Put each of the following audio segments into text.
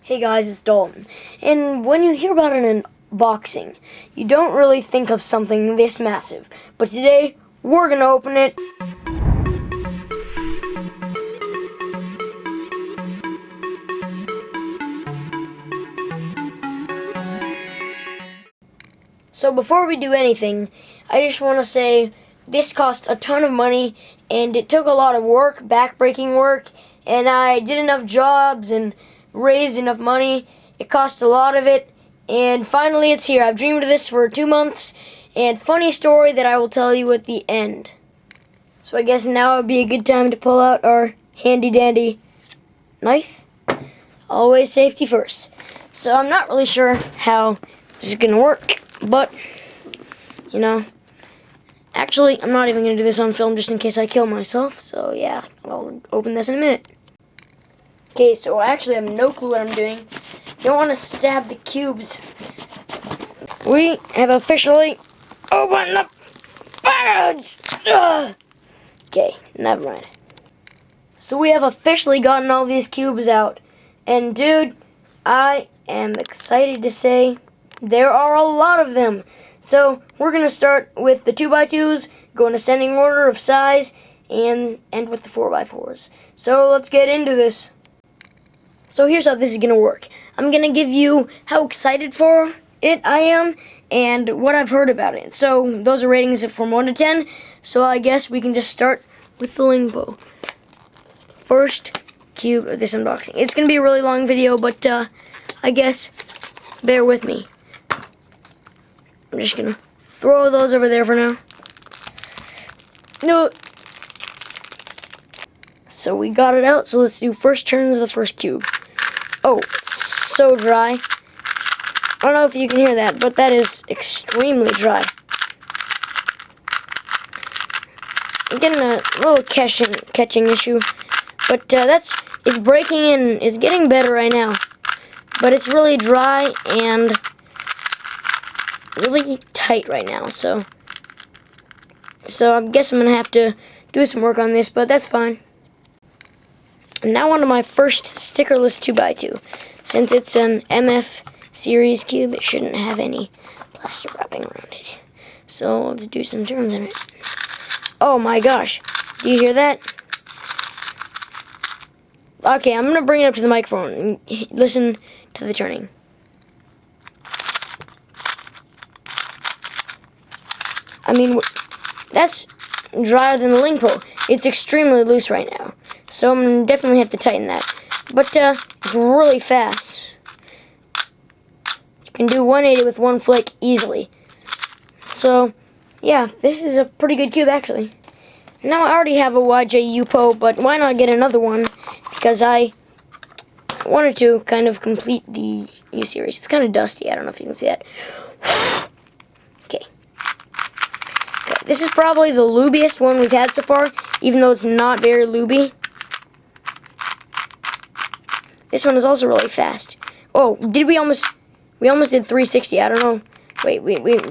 Hey guys, it's Dalton. And when you hear about an unboxing, you don't really think of something this massive. But today, we're gonna open it. So before we do anything, I just want to say this cost a ton of money and it took a lot of work, back-breaking work, and I did enough jobs and raised enough money. It cost a lot of it, and finally it's here. I've dreamed of this for 2 months, and funny story that I will tell you at the end. So I guess now would be a good time to pull out our handy-dandy knife. Always safety first. So I'm not really sure how this is gonna work, but you know, actually I'm not even gonna do this on film just in case I kill myself. So yeah, I'll open this in a minute. Okay, so I actually have no clue what I'm doing. Don't want to stab the cubes. We have officially opened the package. Okay, never mind. So we have officially gotten all these cubes out, and dude, I am excited to say there are a lot of them. So we're gonna start with the 2x2s, go in ascending order of size, and end with the 4x4s. So let's get into this. So here's how this is gonna work. I'm gonna give you how excited for it I am and what I've heard about it. So those are ratings from 1 to 10. So I guess we can just start with the Lingbo. First cube of this unboxing. It's gonna be a really long video, but I guess bear with me. I'm just gonna throw those over there for now. No. So we got it out, so let's do first turns of the first cube. Oh, so dry. I don't know if you can hear that, but that is extremely dry. I'm getting a little catching issue, but it's breaking and it's getting better right now. But it's really dry and really tight right now, so I guess I'm gonna have to do some work on this, but that's fine. And now on to my first stickerless 2x2. Since it's an MF series cube, it shouldn't have any plastic wrapping around it. So let's do some turns in it. Oh my gosh, do you hear that? Okay, I'm gonna bring it up to the microphone and listen to the turning. I mean, that's drier than the Lingpo. It's extremely loose right now, so I'm gonna definitely have to tighten that. But it's really fast. You can do 180 with one flick easily. So yeah, this is a pretty good cube actually. Now I already have a YJ but why not get another one? Because I wanted to kind of complete the U series. It's kind of dusty. I don't know if you can see that. Okay. This is probably the lubiest one we've had so far, even though it's not very luby. This one is also really fast. Oh, we almost did 360. I don't know. Wait,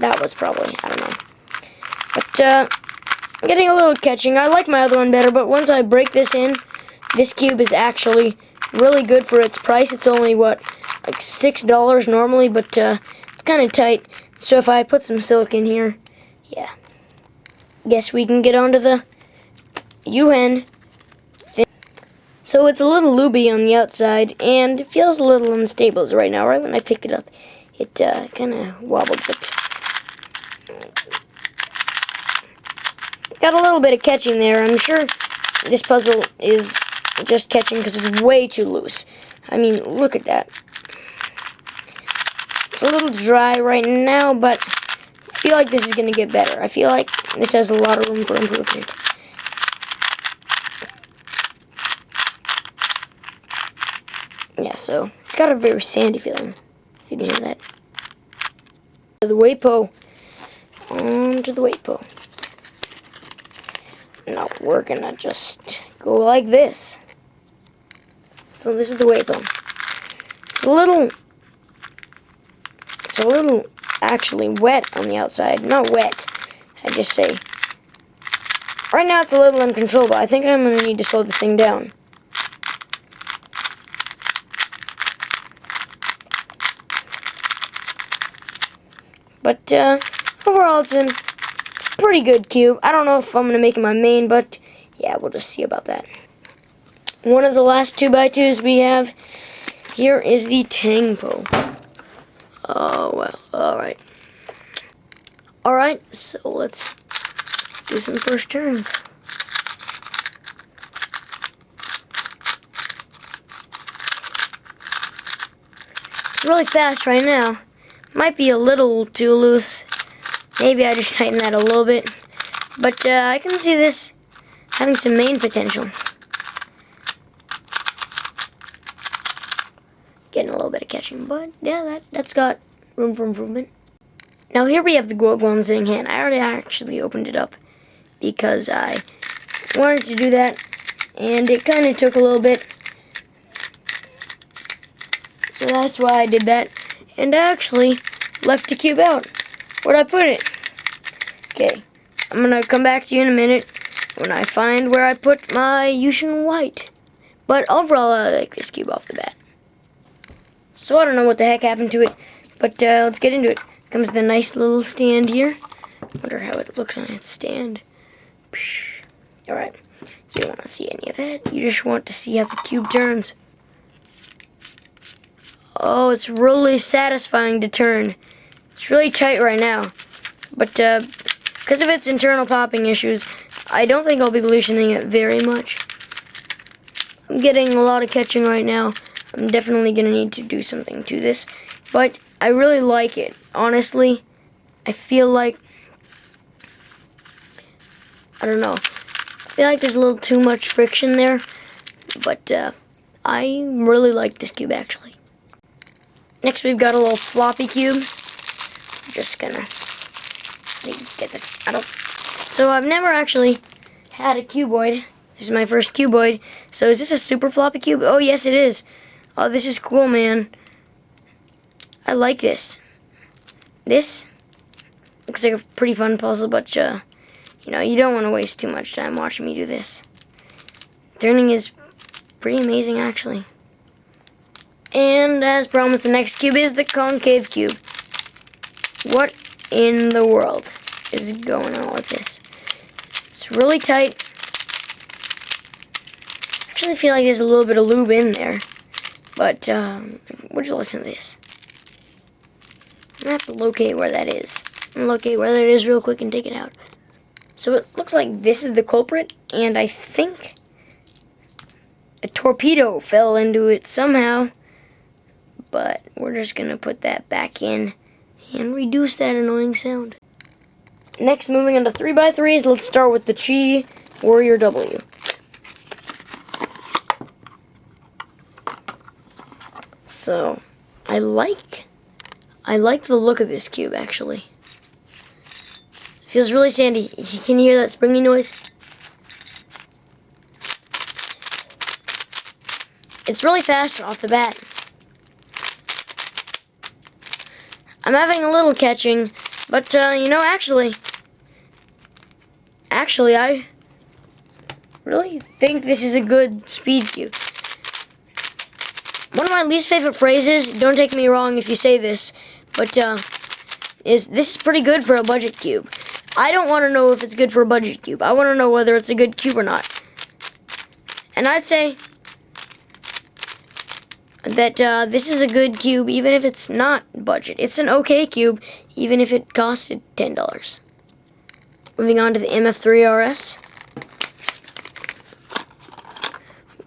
that was probably, I don't know. But I'm getting a little catching. I like my other one better, but once I break this in, this cube is actually really good for its price. It's only, what, like $6 normally, but it's kind of tight. So if I put some silicone here, yeah. Guess we can get onto the U-hen thing. So it's a little looby on the outside, and it feels a little unstable right now. Right when I picked it up, it kind of wobbled, but got a little bit of catching there. I'm sure this puzzle is just catching because it's way too loose. I mean, look at that. It's a little dry right now, but I feel like this is going to get better. I feel like this has a lot of room for improvement. Yeah, so it's got a very sandy feeling, if you can hear that. The WAPO. Onto the WAPO. Now we're gonna just go like this. So this is the WAPO. It's a little actually wet on the outside. Not wet, I just say. Right now it's a little uncontrollable. I think I'm gonna need to slow this thing down. But overall, it's a pretty good cube. I don't know if I'm going to make it my main, but yeah, we'll just see about that. One of the last 2x2s we have here is the Tango. Oh, well, alright. Alright, so let's do some first turns. It's really fast right now. Might be a little too loose. Maybe I just tighten that a little bit. But I can see this having some main potential. Getting a little bit of catching, but yeah, that's got room for improvement. Now here we have the Guoguan Zing hand. I already actually opened it up because I wanted to do that, and it kind of took a little bit. So that's why I did that. And I actually left the cube out. Where'd I put it? Okay, I'm gonna come back to you in a minute when I find where I put my Yushin White. But overall, I like this cube off the bat. So I don't know what the heck happened to it, but let's get into it. Comes with a nice little stand here. Wonder how it looks on its stand. Alright, you don't want to see any of that. You just want to see how the cube turns. Oh, it's really satisfying to turn. It's really tight right now. But because of its internal popping issues, I don't think I'll be loosening it very much. I'm getting a lot of catching right now. I'm definitely going to need to do something to this. But I really like it. Honestly, I feel like, I don't know. I feel like there's a little too much friction there. But I really like this cube actually. Next we've got a little floppy cube. Just gonna get this out of. So I've never actually had a cuboid. This is my first cuboid. So is this a super floppy cube? Oh yes it is. Oh, this is cool, man. I like this. This looks like a pretty fun puzzle, but you know, you don't want to waste too much time watching me do this. Turning is pretty amazing actually. And as promised, the next cube is the concave cube. What in the world is going on with this? It's really tight. I actually feel like there's a little bit of lube in there. But, would you listen to this? I'm going to have to locate where that is. Locate where that is real quick and take it out. So it looks like this is the culprit, and I think a torpedo fell into it somehow. But we're just going to put that back in and reduce that annoying sound. Next, moving on to 3x3s, let's start with the Chi Warrior W. So, I like the look of this cube, actually. Feels really sandy. Can you hear that springy noise? It's really fast off the bat. I'm having a little catching, but you know, actually, I really think this is a good speed cube. One of my least favorite phrases, don't take me wrong if you say this, but is this is pretty good for a budget cube. I don't want to know if it's good for a budget cube. I want to know whether it's a good cube or not. And I'd say that this is a good cube even if it's not budget. It's an okay cube even if it costed $10. Moving on to the MF3RS.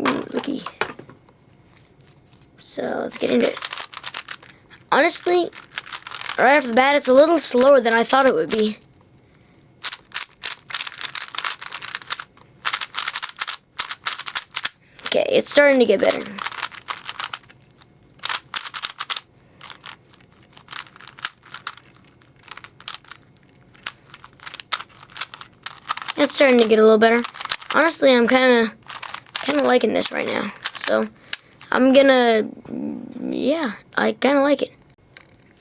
Ooh, looky. So let's get into it. Honestly, right off the bat, it's a little slower than I thought it would be. Okay, it's starting to get better. It's starting to get a little better. Honestly, I'm kind of liking this right now. So, I'm gonna, yeah, I kind of like it.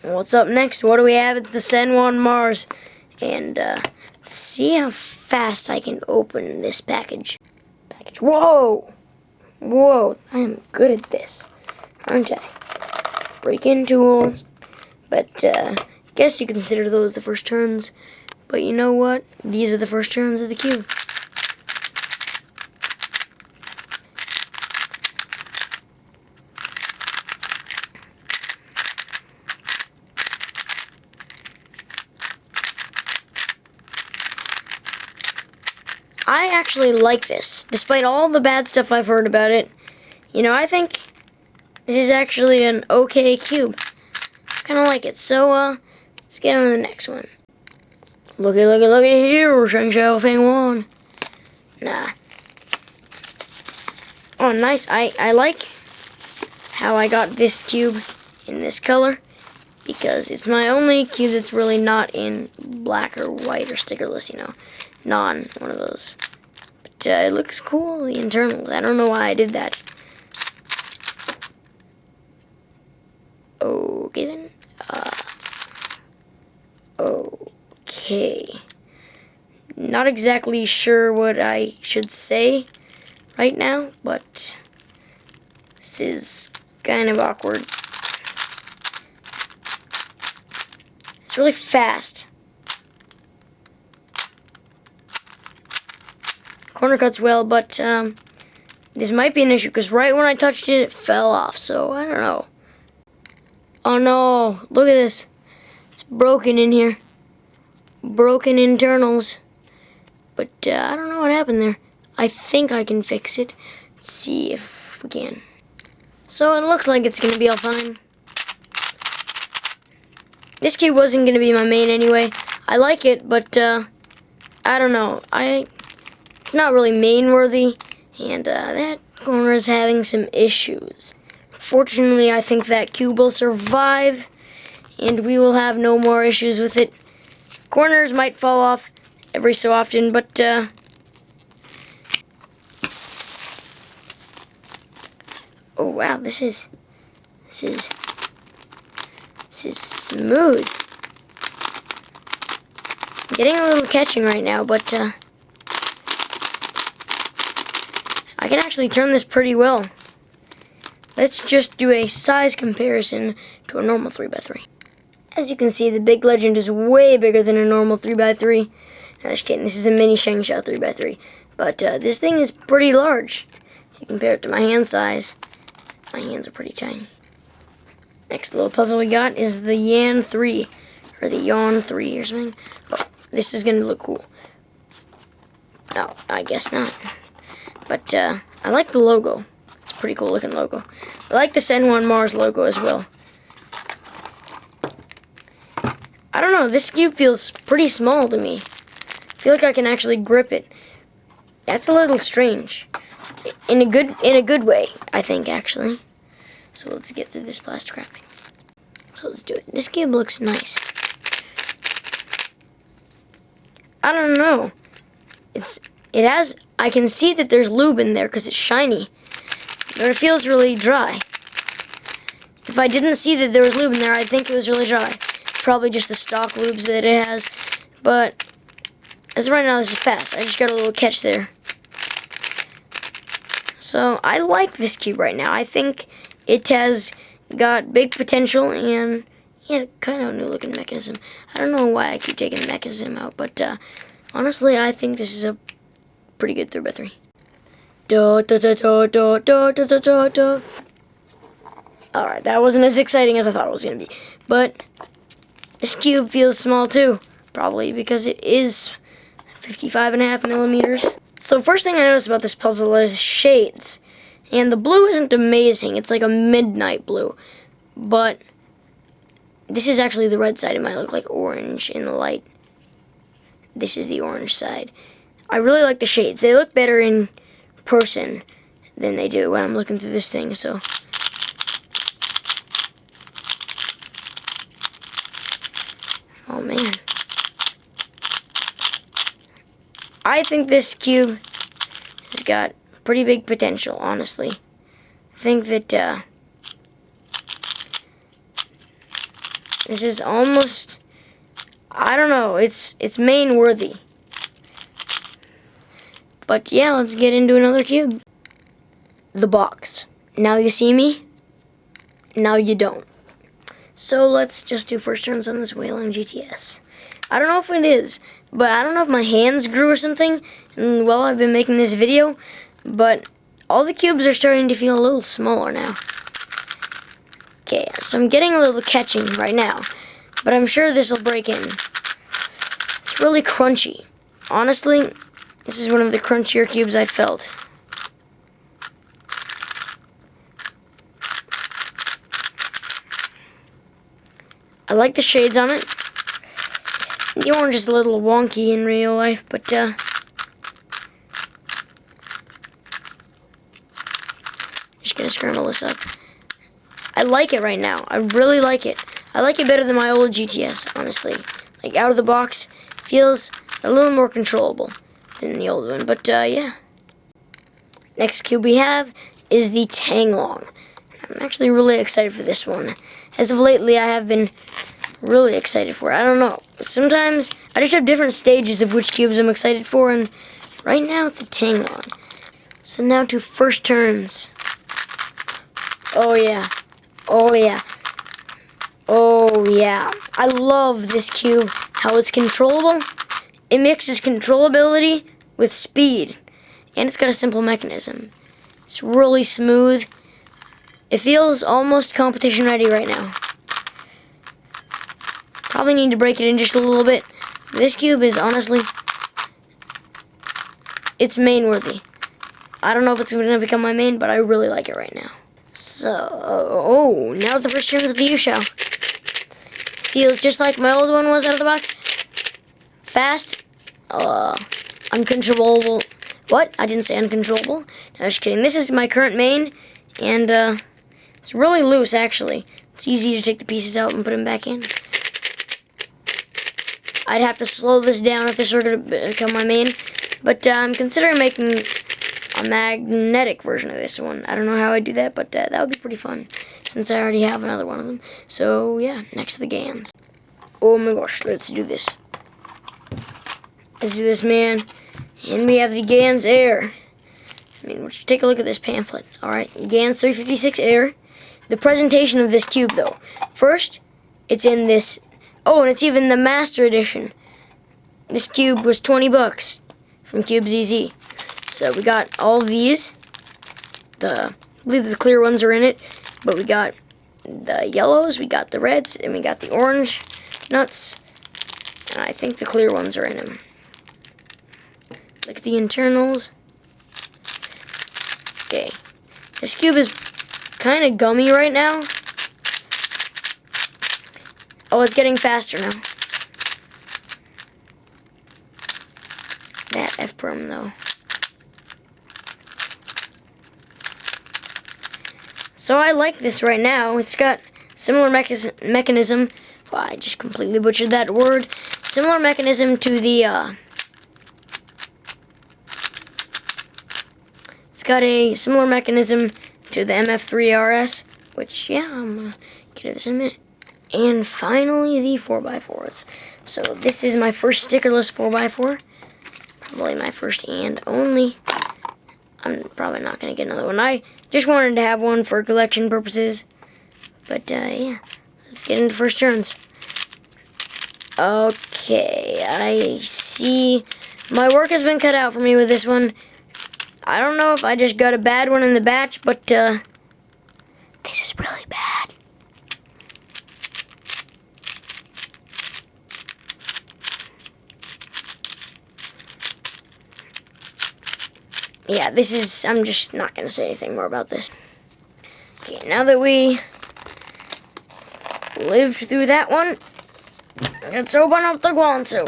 What's up next? What do we have? It's the Senwon Mars. And, see how fast I can open this package. Whoa! Whoa, I am good at this, aren't I? Break-in tools. But, Guess you consider those the first turns, but you know what? These are the first turns of the cube. I actually like this, despite all the bad stuff I've heard about it. You know, I think this is actually an okay cube. Kind of like it. So, let's get on to the next one. Looky here, Shang Xiao Feng Wan. Nah. Oh, nice. I like how I got this cube in this color, because it's my only cube that's really not in black or white or stickerless, you know. One of those. But it looks cool, the internals. I don't know why I did that. Okay then. Okay. Not exactly sure what I should say right now, but this is kind of awkward. It's really fast. Corner cuts well, but this might be an issue because right when I touched it, it fell off. So I don't know. Oh no! Look at this. It's broken in here. Broken internals. But I don't know what happened there. I think I can fix it. Let's see if we can. So it looks like it's gonna be all fine. This cube wasn't gonna be my main anyway. I like it, but I don't know. It's not really main worthy, and that corner is having some issues. Fortunately, I think that cube will survive, and we will have no more issues with it. Corners might fall off every so often, but oh wow, this is smooth. I'm getting a little catching right now, but I can actually turn this pretty well. Let's just do a size comparison to a normal 3x3. As you can see, the Big Legend is way bigger than a normal 3x3. No, just kidding, this is a mini Shang Xiao 3x3. But this thing is pretty large. So you compare it to my hand size, my hands are pretty tiny. Next little puzzle we got is the Yan 3, or the Yawn 3 or something. Oh, this is going to look cool. No, I guess not. But I like the logo. It's a pretty cool looking logo. I like the Senwan Mars logo as well. I don't know, this cube feels pretty small to me. I feel like I can actually grip it. That's a little strange. In a good way, I think, actually. So let's get through this plastic wrapping. So let's do it. This cube looks nice. I don't know. I can see that there's lube in there because it's shiny. But it feels really dry. If I didn't see that there was lube in there, I'd think it was really dry. It's probably just the stock lubes that it has. But as of right now, this is fast. I just got a little catch there. So I like this cube right now. I think it has got big potential and yeah, kind of a new looking mechanism. I don't know why I keep taking the mechanism out, but honestly, I think this is a pretty good 3x3. Alright, that wasn't as exciting as I thought it was going to be. But this cube feels small too. Probably because it is 55.5 millimeters. So first thing I noticed about this puzzle is shades. And the blue isn't amazing. It's like a midnight blue. But this is actually the red side. It might look like orange in the light. This is the orange side. I really like the shades. They look better in person than they do when I'm looking through this thing. So oh man. I think this cube has got pretty big potential, honestly. I think that this is almost, I don't know, it's main worthy. But yeah, let's get into another cube. The box. Now you see me, now you don't. So let's just do first turns on this Wayland GTS. I don't know if it is, but I don't know if my hands grew or something while I've been making this video, but all the cubes are starting to feel a little smaller now. Okay, so I'm getting a little catching right now, but I'm sure this will break in. It's really crunchy. Honestly, this is one of the crunchier cubes I've felt. I like the shades on it. The orange is a little wonky in real life, but just gonna scramble this up. I like it right now. I really like it. I like it better than my old GTS, honestly. Like out of the box, feels a little more controllable than the old one, but yeah. Next cube we have is the Tanglong. I'm actually really excited for this one. As of lately, I have been really excited for it. I don't know. Sometimes I just have different stages of which cubes I'm excited for, and right now it's the Tanglong. So now to first turns. Oh yeah. Oh yeah. Oh yeah. I love this cube. How it's controllable. It mixes controllability with speed. And it's got a simple mechanism. It's really smooth. It feels almost competition ready right now. Probably need to break it in just a little bit. This cube is honestly, it's main worthy. I don't know if it's going to become my main, but I really like it right now. So, oh, now the first turn of the U-Shell. Feels just like my old one was out of the box. Fast, uncontrollable. What? I didn't say uncontrollable. No, just kidding. This is my current main, and it's really loose actually. It's easy to take the pieces out and put them back in. I'd have to slow this down if this were going to become my main, but I'm considering making a magnetic version of this one. I don't know how I'd do that, but that would be pretty fun, since I already have another one of them. So yeah, next to the GANs. Oh my gosh, let's do this. Let's do this, man. And we have the GANs Air. I mean, take a look at this pamphlet. Alright, GANs 356 Air. The presentation of this cube, though. First, it's in this. Oh, and it's even the Master Edition. This cube was 20 bucks from CubeZZ. So we got all of these. I believe the clear ones are in it. But we got the yellows, we got the reds, and we got the orange nuts. And I think the clear ones are in them. Look at the internals. Okay. This cube is kind of gummy right now. Oh, it's getting faster now. That F-Prom though. So I like this right now. It's got similar mechanism. Well, I just completely butchered that word. Similar mechanism to the it's got a similar mechanism to the MF3RS, which yeah, I'm gonna get to this in a minute. And finally, the 4x4s. So this is my first stickerless 4x4. Probably my first and only. I'm probably not going to get another one. I just wanted to have one for collection purposes. But yeah, let's get into first turns. Okay, I see my work has been cut out for me with this one. I don't know if I just got a bad one in the batch, but this is really bad. Yeah, this is, I'm just not going to say anything more about this. Okay, now that we lived through that one, let's open up the Guansu.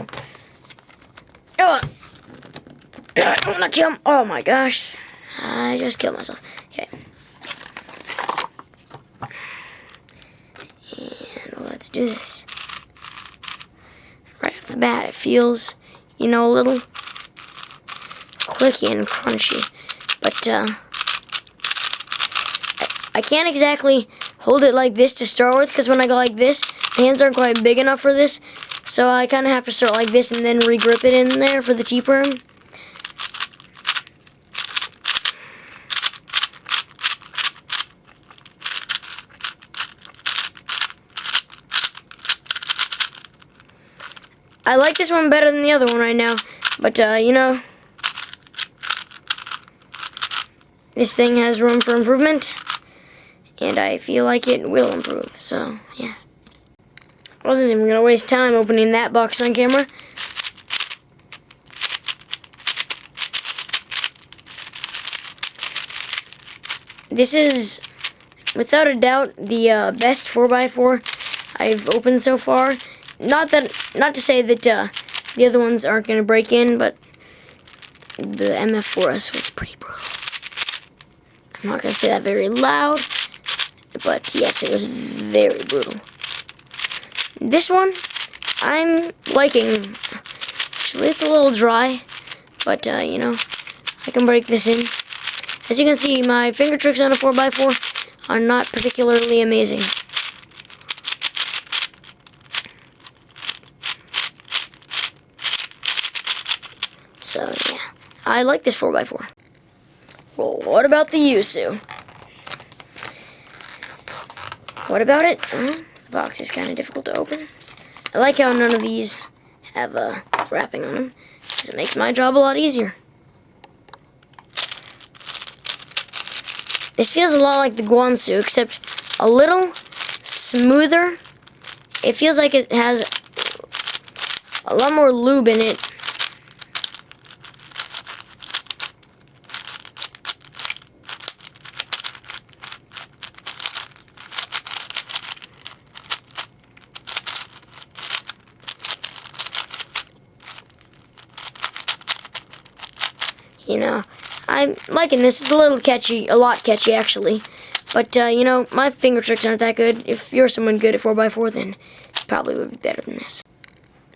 I don't want to kill him. Oh my gosh. I just killed myself. Okay. And let's do this. Right off the bat, it feels, you know, a little clicky and crunchy, but I can't exactly hold it like this to start with, because when I go like this, the hands aren't quite big enough for this, so I kind of have to start like this and then re-grip it in there for the T-perm. I like this one better than the other one right now, but you know, this thing has room for improvement, and I feel like it will improve, so yeah. I wasn't even gonna waste time opening that box on camera. This is, without a doubt, the best 4x4 I've opened so far. Not to say that the other ones aren't going to break in, but the MF4S was pretty brutal. I'm not going to say that very loud, but yes, it was very brutal. This one, I'm liking. Actually, it's a little dry, but you know, I can break this in. As you can see, my finger tricks on a 4x4 are not particularly amazing. So, yeah. I like this 4x4. Well, what about the Yusu? What about it? The box is kind of difficult to open. I like how none of these have wrapping on them, because it makes my job a lot easier. This feels a lot like the Guansu, except a little smoother. It feels like it has a lot more lube in it. You know, I'm liking this. It's a little catchy, a lot catchy actually. But, you know, my finger tricks aren't that good. If you're someone good at 4x4, then it probably would be better than this.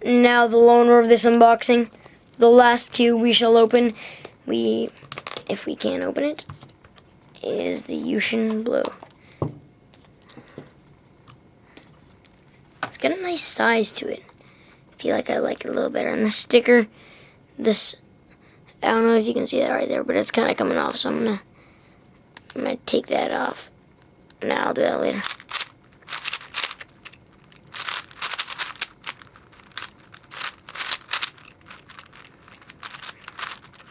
Now the loner of this unboxing, the last cube we shall open, if we can open it, is the Yushin Blue. It's got a nice size to it. I feel like I like it a little better. And the sticker, this, I don't know if you can see that right there, but it's kind of coming off, so I'm gonna take that off. No, I'll do that later.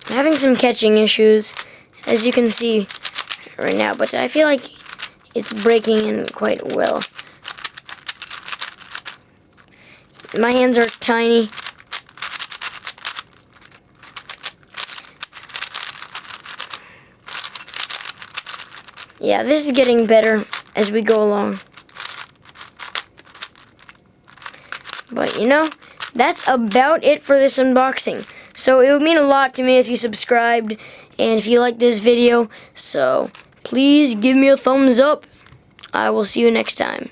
I'm having some catching issues, as you can see right now, but I feel like it's breaking in quite well. My hands are tiny. Yeah, this is getting better as we go along. But you know, that's about it for this unboxing. So it would mean a lot to me if you subscribed and if you liked this video. So please give me a thumbs up. I will see you next time.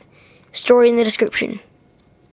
Story in the description.